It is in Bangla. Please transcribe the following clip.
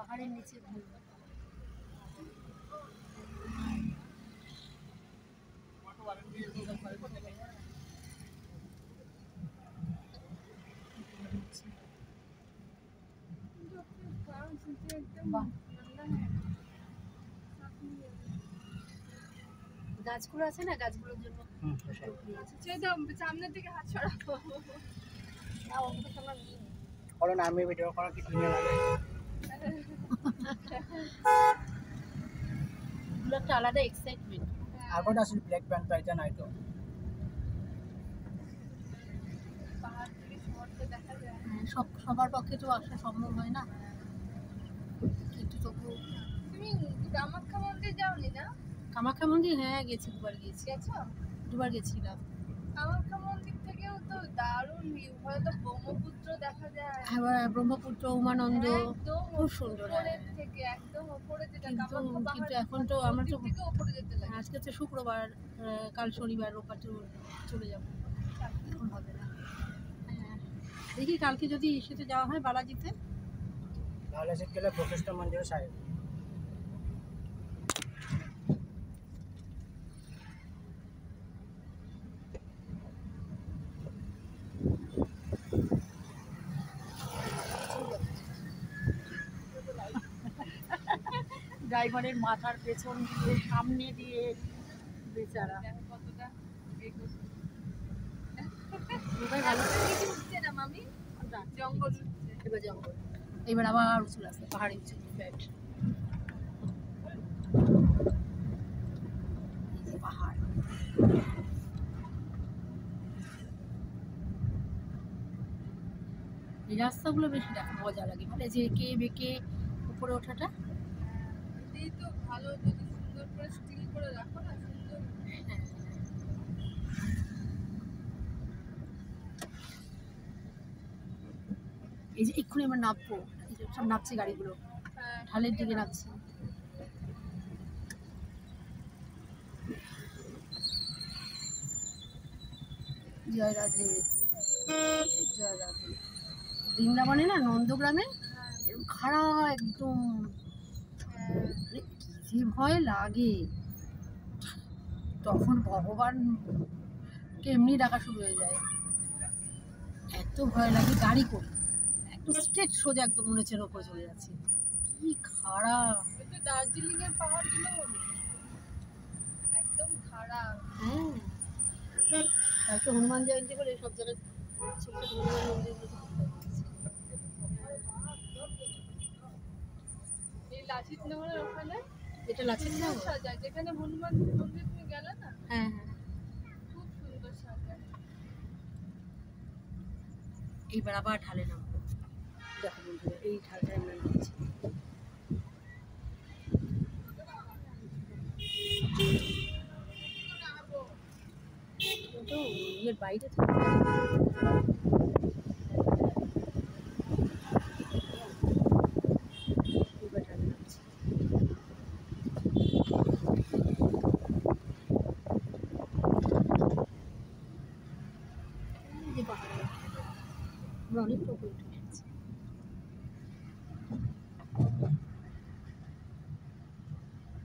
পাহাড়ের নিচে ভিউ। গাছগুলো আছে না, গাছগুলোর জন্য সামনের দিকে হাত ছড়াবো না, ওগুলো তোমার বলো না, আমি ভিডিও করা কি ঠিক লাগে? এগুলো একটা আলাদা এক্সাইটমেন্ট। আগত আসলে ব্ল্যাক প্যান্ট পাইতে নাই তো, পাহাড় থেকে শহরটা দেখা যায়। সবার পক্ষে তো আসা সম্ভব হয় না, কিন্তু তবু। তুমি কামাখ্যা মন্দির যাওনি না? কামাখ্যা মন্দির হ্যাঁ গেছি, দুবার গেছি। গেছো? দুবার গেছিলাম। কামাখ্যা মন্দির থেকেও তো দারুণ ভিউ, হয়তো ব্রহ্মপুত্র দেখা যায়। হ্যাঁ, ব্রহ্মপুত্র, উমানন্দ খুব সুন্দর। থেকে একদম উপরে যেটা কামাখ্যা, কিন্তু এখন তো আমরা তো উপরে যেতে লাগে। আজকে তো শুক্রবার, কাল শনিবার, রোববার তো চলে যাবো, এখন হবে না। হ্যাঁ দেখি কালকে যদি সেটা যাওয়া হয় বালাজিতে, তাহলে সে গেলে বশিষ্ঠ মন্দিরের সাইড। ড্রাইভারের মাথার পেছন দিয়ে, সামনে দিয়ে, বেচারা কতটা জঙ্গল। এবার জঙ্গল, এবার আবার উঁচু রাস্তা, পাহাড়ে উঁচু ফ্ল্যাট, পাহাড়। এই রাস্তাগুলো বেশি দেখা মজা লাগে, মানে যে কে বেঁকে উপরে ওঠাটা। এই তো ভালো, যদি সুন্দর করে স্টিল করে রাখো না, সুন্দর। এই যে এক্ষুনি আমরা নামবো, এই যে সব নামছে গাড়িগুলো, ঢালের দিকে নামছে। জয় রাধে, জয় রাধে। বৃন্দাবনে না, নন্দগ্রামে খাড়া একদম, যে ভয় লাগে তখন, ভগবান এমনি ডাকা শুরু হয়ে যায়, এত ভয় লাগে। গাড়ি করে একদম স্ট্রেট সোজা, একদম মনে হচ্ছে ওপরে চলে যাচ্ছে, কি খারাপ। দার্জিলিং এর পাহাড়গুলো একদম খারাপ। হ্যাঁ, কালকে হনুমান জয়ন্তী বলে সব জায়গায় হনুমান মন্দির। এই লাচিত নগরের ওখানে, এটা লাচিত নগর সাজায়, যেখানে হনুমান মন্দির তুমি গেলে না? হ্যাঁ হ্যাঁ, খুব সুন্দর সাজায়। এইবার আবার ঢালে নামবো, দেখো বন্ধুরা, এই ঢালটায় আমরা নামছি। তো এর বাইরে থেকে এবার ঢালে নামছি। আমরা অনেক উপরে